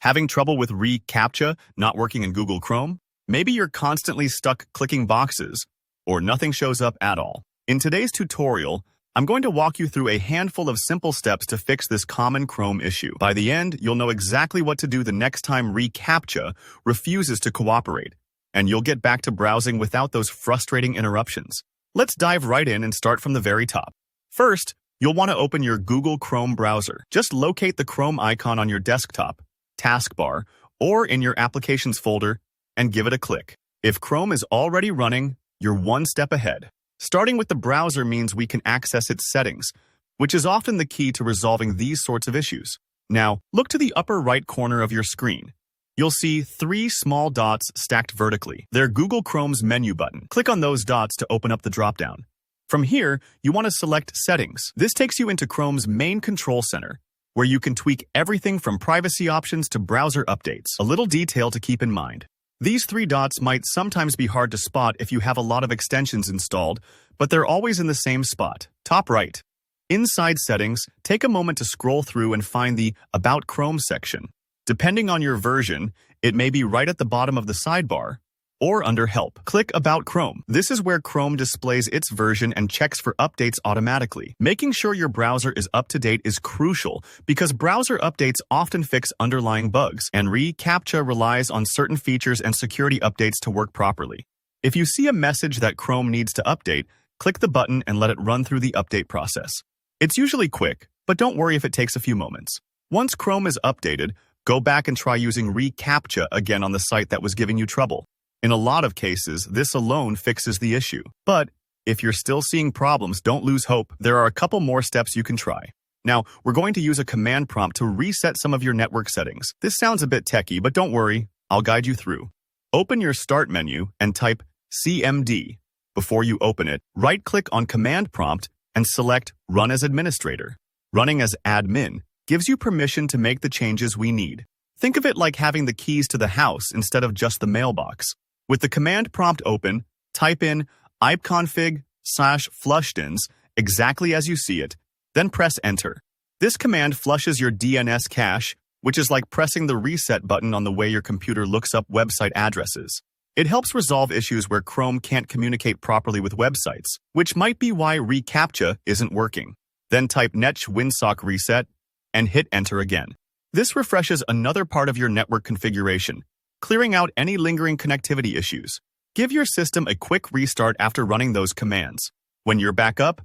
Having trouble with Recaptcha not working in Google Chrome? Maybe you're constantly stuck clicking boxes, or nothing shows up at all. In today's tutorial, I'm going to walk you through a handful of simple steps to fix this common Chrome issue. By the end, you'll know exactly what to do the next time Recaptcha refuses to cooperate, and you'll get back to browsing without those frustrating interruptions. Let's dive right in and start from the very top. First, you'll want to open your Google Chrome browser. Just locate the Chrome icon on your desktop, taskbar, or in your Applications folder, and give it a click. If Chrome is already running, you're one step ahead. Starting with the browser means we can access its settings, which is often the key to resolving these sorts of issues. Now, look to the upper right corner of your screen. You'll see 3 small dots stacked vertically. They're Google Chrome's menu button. Click on those dots to open up the dropdown. From here, you want to select Settings. This takes you into Chrome's main control center, where you can tweak everything from privacy options to browser updates. A little detail to keep in mind. These 3 dots might sometimes be hard to spot if you have a lot of extensions installed, but they're always in the same spot, top right. Inside Settings, take a moment to scroll through and find the About Chrome section. Depending on your version, it may be right at the bottom of the sidebar, or under Help. Click About Chrome. This is where Chrome displays its version and checks for updates automatically. Making sure your browser is up to date is crucial because browser updates often fix underlying bugs, and Recaptcha relies on certain features and security updates to work properly. If you see a message that Chrome needs to update, click the button and let it run through the update process. It's usually quick, but don't worry if it takes a few moments. Once Chrome is updated, go back and try using Recaptcha again on the site that was giving you trouble. In a lot of cases, this alone fixes the issue. But if you're still seeing problems, don't lose hope. There are a couple more steps you can try. Now, we're going to use a command prompt to reset some of your network settings. This sounds a bit techy, but don't worry, I'll guide you through. Open your Start menu and type CMD. Before you open it, right-click on Command Prompt and select Run as Administrator. Running as admin gives you permission to make the changes we need. Think of it like having the keys to the house instead of just the mailbox. With the command prompt open, type in ipconfig/flushdins exactly as you see it, then press Enter. This command flushes your DNS cache, which is like pressing the reset button on the way your computer looks up website addresses. It helps resolve issues where Chrome can't communicate properly with websites, which might be why Recaptcha isn't working. Then type netsh winsock reset and hit Enter again. This refreshes another part of your network configuration, clearing out any lingering connectivity issues. Give your system a quick restart after running those commands. When you're back up,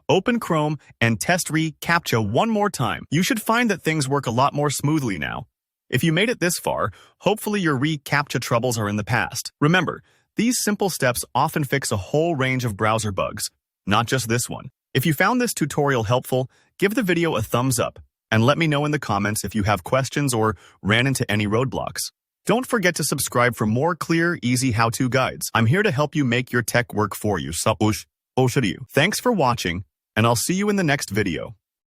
open Chrome and test Recaptcha one more time. You should find that things work a lot more smoothly now. If you made it this far, hopefully your Recaptcha troubles are in the past. Remember, these simple steps often fix a whole range of browser bugs, not just this one. If you found this tutorial helpful, give the video a thumbs up and let me know in the comments if you have questions or ran into any roadblocks. Don't forget to subscribe for more clear, easy how-to guides. I'm here to help you make your tech work for you. Thanks for watching, and I'll see you in the next video.